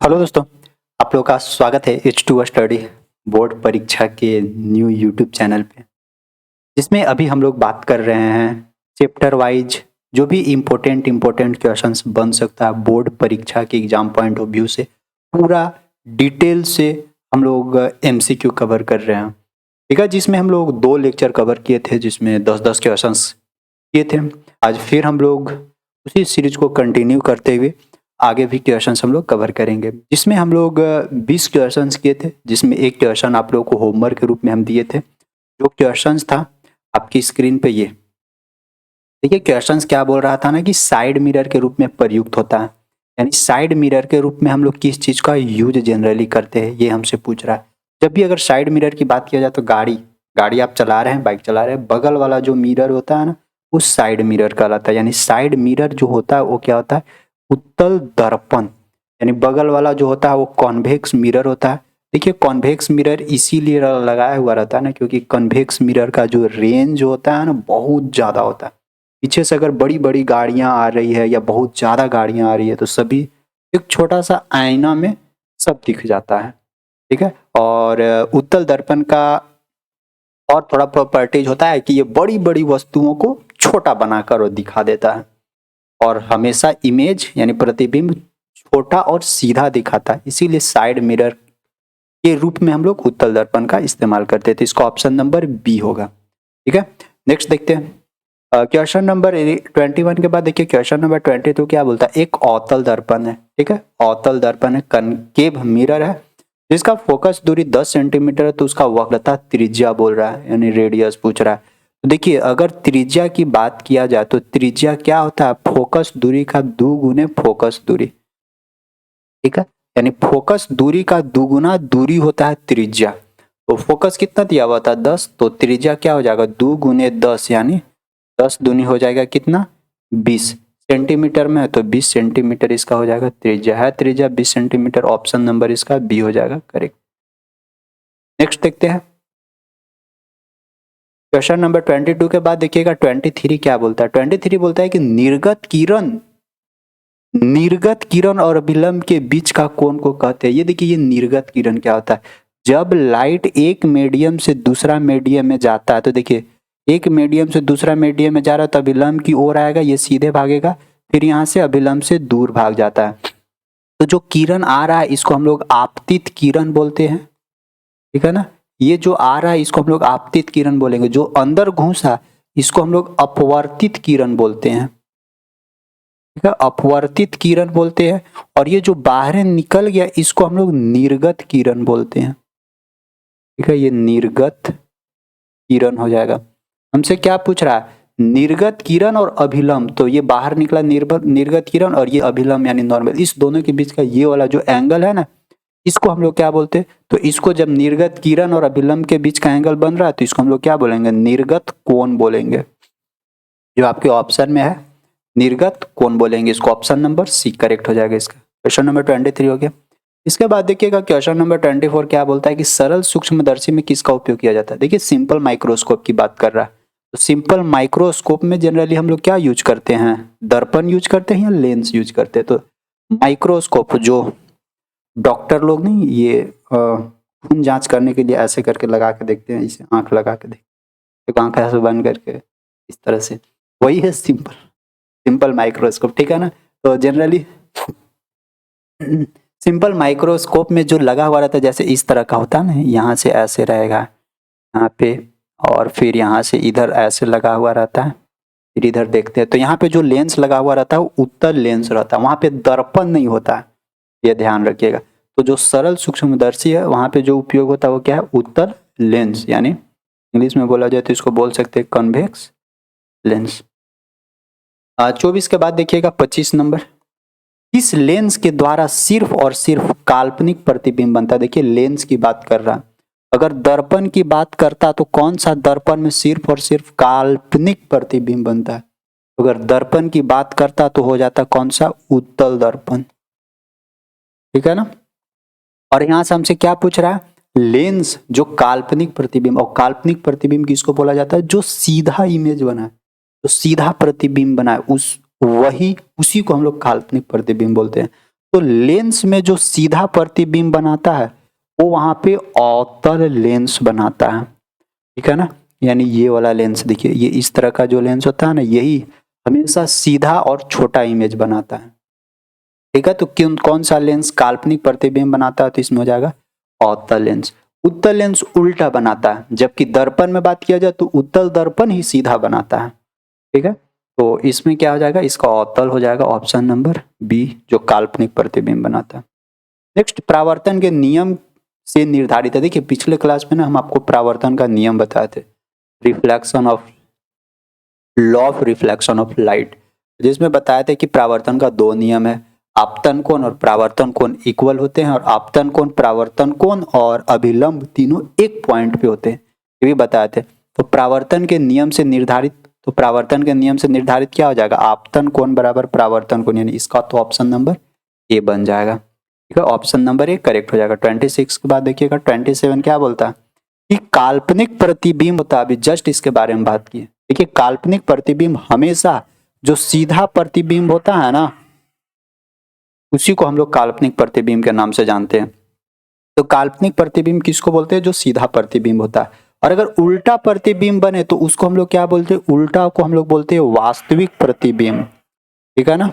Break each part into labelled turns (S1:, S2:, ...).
S1: Hello दोस्तों, आप लोगों का स्वागत है H2 स्टडी बोर्ड परीक्षा के न्यू यूट्यूब चैनल पे, जिसमें अभी हम लोग बात कर रहे हैं चैप्टर वाइज जो भी इम्पोर्टेंट क्वेश्चंस बन सकता है बोर्ड परीक्षा के एग्जाम पॉइंट ऑफ व्यू से पूरा डिटेल से हम लोग MCQ कवर कर रहे हैं। ठीक है, जिसमें हम लोग 2 लेक्चर कवर किए थे जिसमें 10-10 क्वेश्चंस किए थे। आज फिर हम लोग उसी सीरीज को कंटिन्यू करते हुए आगे भी क्वेश्चंस हम लोग कवर करेंगे, जिसमें हम लोग 20 क्वेश्चंस किए थे, जिसमें एक क्वेश्चन आप लोगों को होमवर्क के रूप में हम दिए थे। जो क्वेश्चंस था आपकी स्क्रीन पे ये देखिए। क्वेश्चंस क्या बोल रहा था ना कि साइड मिरर के रूप में प्रयुक्त होता है, यानी साइड मिरर के रूप में हम लोग किस चीज़ का यूज जनरली करते हैं, ये हमसे पूछ रहा है। जब भी अगर साइड मिरर की बात किया जाए तो गाड़ी आप चला रहे हैं, बाइक चला रहे हैं, बगल वाला जो मिरर होता है ना उस साइड मिरर कहलाता है। यानी साइड मिरर जो होता है वो क्या होता है, उत्तल दर्पण। यानी बगल वाला जो होता है वो कॉन्वेक्स मिरर होता है। देखिए, कॉन्वेक्स मिरर इसीलिए लगाया हुआ रहता है ना क्योंकि कॉन्वेक्स मिरर का जो रेंज होता है ना बहुत ज़्यादा होता है। पीछे से अगर बड़ी बड़ी गाड़ियां आ रही है या बहुत ज़्यादा गाड़ियां आ रही है तो सभी एक छोटा सा आईना में सब दिख जाता है। ठीक है, और उत्तल दर्पण का और थोड़ा प्रॉपर्टीज होता है कि ये बड़ी बड़ी वस्तुओं को छोटा बनाकर और दिखा देता है, और हमेशा इमेज यानी प्रतिबिंब छोटा और सीधा दिखाता है। इसीलिए साइड मिरर के रूप में हम लोग उत्तल दर्पण का इस्तेमाल करते थे। इसका ऑप्शन नंबर बी होगा। ठीक है, नेक्स्ट देखते हैं क्वेश्चन नंबर 21 के बाद देखिए क्वेश्चन नंबर 22 क्या बोलता है। एक अवतल दर्पण है। ठीक है, अवतल दर्पण है, कनकेव मिरर है जिसका फोकस दूरी 10 सेंटीमीटर है, तो उसका वक्रता त्रिज्या बोल रहा है यानी रेडियस पूछ रहा है। तो देखिए, अगर त्रिज्या की बात किया जाए तो त्रिज्या क्या होता है, फोकस दूरी का 2 गुने फोकस दूरी। ठीक है, यानी फोकस दूरी का 2 गुना दूरी होता है त्रिज्या। तो फोकस कितना दिया हुआ था 10, तो त्रिज्या क्या हो जाएगा 2 गुने 10 यानी 10 दूनी हो जाएगा कितना 20 सेंटीमीटर में है, तो 20 सेंटीमीटर इसका हो जाएगा त्रिज्या। है त्रिज्या 20 सेंटीमीटर, ऑप्शन नंबर इसका बी हो जाएगा करेक्ट। नेक्स्ट देखते हैं क्वेश्चन नंबर 22 के बाद देखिएगा 23 क्या बोलता है। 23 बोलता है कि निर्गत किरण और अभिलंब के बीच का कोण को कहते हैं। ये देखिए, ये निर्गत किरण क्या होता है, जब लाइट एक मीडियम से दूसरा मीडियम में जाता है, तो देखिए एक मीडियम से दूसरा मीडियम में जा रहा है तो अभिलंब की ओर आएगा, ये सीधे भागेगा, फिर यहाँ से अभिलंब से दूर भाग जाता है। तो जो किरण आ रहा है इसको हम लोग आपतित किरण बोलते हैं। ठीक है ना, ये जो आ रहा है इसको हम लोग आपतित किरण बोलेंगे। जो अंदर घुसा इसको हम लोग अपवर्तित किरण बोलते हैं। ठीक है, अपवर्तित किरण बोलते हैं। और ये जो बाहर निकल गया इसको हम लोग निर्गत किरण बोलते हैं। ठीक है, ये निर्गत किरण हो जाएगा। हमसे क्या पूछ रहा है, निर्गत किरण और अभिलंब, तो ये बाहर निकला निर्गत किरण और ये अभिलंब यानी नॉर्मल, इस दोनों के बीच का ये वाला जो एंगल है ना इसको हम लोग क्या बोलते हैं, तो इसको जब निर्गत किरण और अभिलंब के बीच का एंगल बन रहा है तो इसको हम लोग क्या बोलेंगे, निर्गत कोण बोलेंगे। जो आपके ऑप्शन में है निर्गत कोण बोलेंगे, इसको ऑप्शन नंबर सी करेक्ट हो जाएगा। इसका क्वेश्चन नंबर 23 हो गया। इसके बाद देखिएगा क्वेश्चन नंबर 24 क्या बोलता है कि सरल सूक्ष्मदर्शी में किसका उपयोग किया जाता है। देखिए, सिंपल माइक्रोस्कोप की बात कर रहा है। तो सिंपल माइक्रोस्कोप में जनरली हम लोग क्या यूज करते हैं, दर्पण यूज करते हैं या लेंस यूज करते हैं। तो माइक्रोस्कोप जो डॉक्टर लोग नहीं, ये खून जांच करने के लिए ऐसे करके लगा के देखते हैं, इसे आंख लगा के देखते हैं, आंख ऐसे बंद करके इस तरह से, वही है सिंपल माइक्रोस्कोप। ठीक है ना, तो जनरली सिंपल माइक्रोस्कोप में जो लगा हुआ रहता है जैसे इस तरह का होता है ना, यहाँ से ऐसे रहेगा यहाँ पे, और फिर यहाँ से इधर ऐसे लगा हुआ रहता है, फिर इधर देखते हैं तो यहाँ पे जो लेंस लगा हुआ रहता है वो उत्तल लेंस रहता है, वहाँ पे दर्पण नहीं होता है, ये ध्यान रखिएगा। तो जो सरल सूक्ष्मदर्शी है वहाँ पे जो उपयोग होता है वो क्या है, उत्तल लेंस, यानी इंग्लिश में बोला जाए तो इसको बोल सकते हैं कन्वेक्स लेंस। 24 के बाद देखिएगा 25 नंबर, इस लेंस के द्वारा सिर्फ और सिर्फ काल्पनिक प्रतिबिंब बनता है। देखिए, लेंस की बात कर रहा है, अगर दर्पण की बात करता तो कौन सा दर्पण में सिर्फ और सिर्फ काल्पनिक प्रतिबिंब बनता है। अगर दर्पण की बात करता तो हो जाता कौन सा, उत्तल दर्पण। ठीक है ना, और यहां से हमसे क्या पूछ रहा है, लेंस जो काल्पनिक प्रतिबिंब, और काल्पनिक प्रतिबिंब किसको बोला जाता है, जो सीधा इमेज बनाए, जो सीधा प्रतिबिंब बनाए उसी को हम लोग काल्पनिक प्रतिबिंब बोलते हैं। तो लेंस में जो सीधा प्रतिबिंब बनाता है वो वहां पे अवतल लेंस बनाता है, ठीक है ना। यानी ये वाला लेंस देखिए, ये इस तरह का जो लेंस होता है ना, यही हमेशा सीधा और छोटा इमेज बनाता है, ठीक है। तो कौन सा लेंस काल्पनिक प्रतिबिंब बनाता है, तो इसमें हो जाएगा अवतल लेंस। उत्तल लेंस उल्टा बनाता है, जबकि दर्पण में बात किया जाए तो उत्तल दर्पण ही सीधा बनाता है, ठीक है। तो इसमें क्या हो जाएगा, इसका अवतल हो जाएगा ऑप्शन नंबर बी, जो काल्पनिक प्रतिबिंब बनाता है। नेक्स्ट, परावर्तन के नियम से निर्धारित है। देखिए पिछले क्लास में ना हम आपको परावर्तन का नियम बताए थे, reflection of law of reflection of light, जिसमें बताया था कि परावर्तन का दो नियम है, आपतन कोण और परावर्तन कोण इक्वल होते हैं, और आपतन कोण, परावर्तन कोण और अभिलंब तीनों एक पॉइंट पे होते हैं, ये भी बताए थे। तो परावर्तन के नियम से निर्धारित, तो परावर्तन के नियम से निर्धारित क्या हो जाएगा, आपतन कोण बराबर परावर्तन कोण, यानी इसका तो ऑप्शन नंबर ए बन जाएगा, ठीक है। ऑप्शन नंबर ए करेक्ट हो जाएगा। 26 के बाद देखिएगा 27 क्या बोलता है कि काल्पनिक प्रतिबिंब होता है, अभी जस्ट इसके बारे में बात की है। देखिए काल्पनिक प्रतिबिंब हमेशा जो सीधा प्रतिबिंब होता है ना, उसी को हम लोग काल्पनिक प्रतिबिंब के नाम से जानते हैं। तो काल्पनिक प्रतिबिंब किसको बोलते हैं, जो सीधा प्रतिबिंब होता है। और अगर उल्टा प्रतिबिंब बने तो उसको हम लोग क्या बोलते हैं, उल्टा को हम लोग बोलते हैं वास्तविक प्रतिबिंब, ठीक है ना।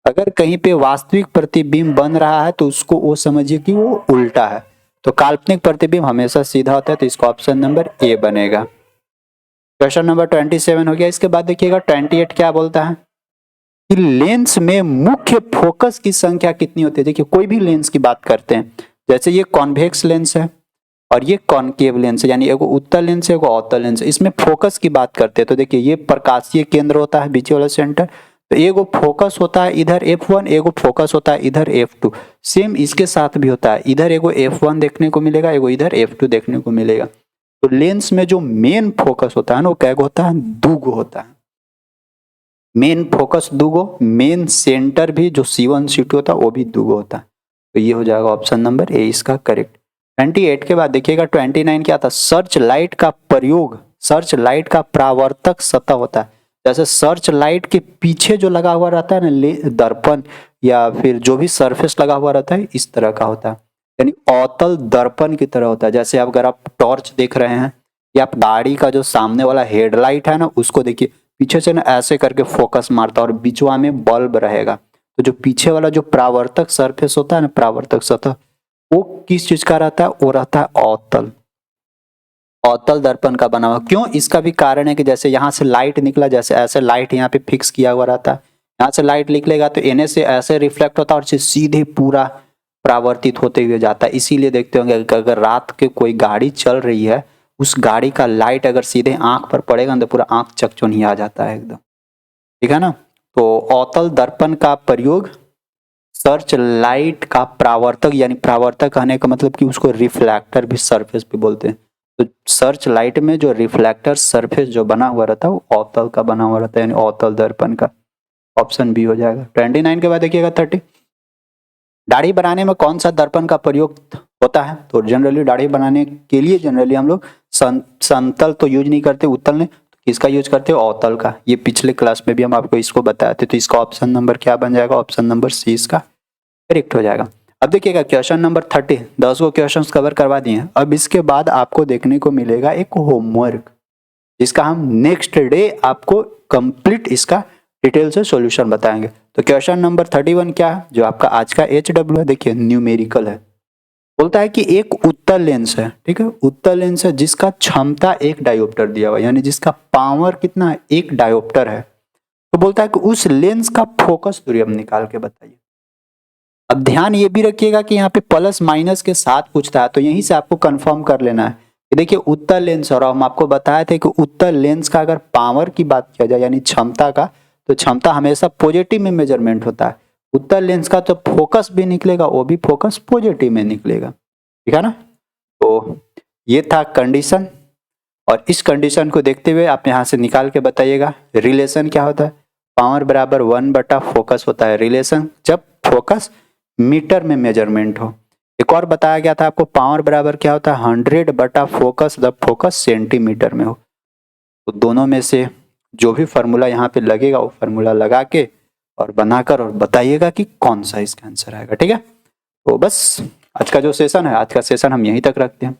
S1: अगर कहीं पे वास्तविक प्रतिबिंब बन रहा है तो उसको वो समझिए कि वो उल्टा है। तो काल्पनिक प्रतिबिंब हमेशा सीधा होता है, तो इसका ऑप्शन नंबर ए बनेगा। क्वेश्चन नंबर 27 हो गया। इसके बाद देखिएगा 28 क्या बोलता है कि लेंस में मुख्य फोकस की संख्या कितनी होती है। देखिए कोई भी लेंस की बात करते हैं, जैसे ये कॉन्वेक्स लेंस है और ये कॉनकेव लेंस है, यानी एगो उत्तल लेंस है एगो अवतल लेंस है। इसमें फोकस की बात करते हैं तो देखिए ये प्रकाशीय केंद्र होता है, बीच वाला सेंटर, तो एगो फोकस होता है इधर F1, एगो फोकस होता है इधर F2। सेम इसके साथ भी होता है, इधर एगो F1 देखने को मिलेगा, एगो इधर F2 देखने को मिलेगा। तो लेंस में जो मेन फोकस होता है ना, वो कैगो होता है, दूगो होता है। मेन फोकस दूगो, मेन सेंटर भी जो C1 C2 होता है वो भी दूगो होता है। तो ये हो जाएगा ऑप्शन नंबर ए इसका करेक्ट। 28 के बाद देखिएगा 29 क्या था, सर्च लाइट का प्रयोग, सर्च लाइट का परावर्तक सतह होता है। जैसे सर्च लाइट के पीछे जो लगा हुआ रहता है ना दर्पण या फिर जो भी सरफेस लगा हुआ रहता है, इस तरह का होता है, यानी अवतल दर्पण की तरह होता है। जैसे अगर आप टॉर्च देख रहे हैं या आप गाड़ी का जो सामने वाला हेडलाइट है ना, उसको देखिए पीछे से ना ऐसे करके फोकस मारता है और बीचवा में बल्ब रहेगा। तो जो पीछे वाला जो परावर्तक सरफेस होता है ना, परावर्तक सतह, वो किस चीज का रहता है, वो रहता है अवतल, अवतल दर्पण का बना हुआ। क्यों, इसका भी कारण है कि जैसे यहाँ से लाइट निकला, जैसे ऐसे लाइट यहाँ पे फिक्स किया हुआ रहता है, यहाँ से लाइट निकलेगा तो एने से ऐसे रिफ्लेक्ट होता है और सीधे पूरा परावर्तित होते हुए जाता है। इसीलिए देखते होंगे कि अगर रात के कोई गाड़ी चल रही है, उस गाड़ी का लाइट अगर सीधे आंख पर पड़ेगा तो पूरा आंख चकचोन्ही आ जाता है एकदम, ठीक है ना। तो अवतल दर्पण का प्रयोग सर्च लाइट का परावर्तक, यानी परावर्तक कहने का मतलब कि उसको रिफ्लेक्टर भी सरफेस भी बोलते हैं। तो सर्च लाइट में जो रिफ्लेक्टर सरफेस जो बना हुआ रहता है वो अवतल का बना हुआ रहता है, यानी अवतल दर्पण का। ऑप्शन बी हो जाएगा। 29 के बाद देखिएगा 30, दाढ़ी बनाने में कौन सा दर्पण का प्रयोग होता है। तो जनरली दाढ़ी बनाने के लिए जनरली हम लोग समतल तो यूज नहीं करते, उत्तल ने, तो किसका यूज करते हो, अवतल का। ये पिछले क्लास में भी हम आपको इसको बताए थे। तो इसका ऑप्शन नंबर क्या बन जाएगा, ऑप्शन नंबर सी इसका करेक्ट हो जाएगा। अब देखिएगा क्वेश्चन नंबर 30, 10 को क्वेश्चन कवर करवा दिए। अब इसके बाद आपको देखने को मिलेगा एक होमवर्क, जिसका हम नेक्स्ट डे आपको कंप्लीट इसका डिटेल से सॉल्यूशन बताएंगे। तो क्वेश्चन नंबर 31 क्या है, जो आपका आज का HW है, देखिए न्यूमेरिकल है। बोलता है कि एक उत्तल लेंस है, ठीक है, उत्तल लेंस है जिसका क्षमता 1 डायोप्टर दिया हुआ, यानी जिसका पावर कितना है, 1 डायोप्टर है। तो बोलता है कि उस लेंस का फोकस दूरी अब निकाल के बताइए। अब ध्यान ये भी रखिएगा कि यहाँ पे प्लस माइनस के साथ पूछता है, तो यहीं से आपको कंफर्म कर लेना है कि देखिए उत्तल लेंस, और हम आपको बताए थे कि उत्तल लेंस का अगर पावर की बात किया जाए यानी क्षमता का, तो क्षमता हमेशा पॉजिटिव में मेजरमेंट होता है। उत्तल लेंस का तो फोकस भी निकलेगा, वो भी फोकस पॉजिटिव में निकलेगा, ठीक है ना। तो ये था कंडीशन, और इस कंडीशन को देखते हुए आप यहाँ से निकाल के बताइएगा रिलेशन क्या होता है। पावर बराबर 1 बटा फोकस होता है रिलेशन, जब फोकस मीटर में मेजरमेंट हो। एक और बताया गया था आपको, पावर बराबर क्या होता है, 100 बटा फोकस जब फोकस सेंटीमीटर में हो। तो दोनों में से जो भी फार्मूला यहाँ पे लगेगा वो फार्मूला लगा के और बनाकर और बताइएगा कि कौन सा इसका आंसर आएगा। ठीक है, तो बस आज का जो सेशन है, आज का सेशन हम यहीं तक रखते हैं।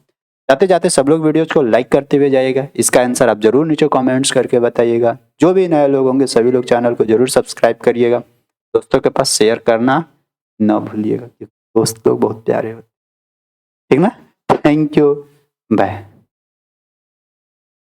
S1: जाते जाते सब लोग वीडियोज को लाइक करते हुए जाइएगा। इसका आंसर आप जरूर नीचे कमेंट्स करके बताइएगा। जो भी नए लोग होंगे सभी लोग चैनल को जरूर सब्सक्राइब करिएगा, दोस्तों के पास शेयर करना न भूलिएगा, दोस्त लोग बहुत प्यारे होते। ठीक ना, थैंक यू, बाय।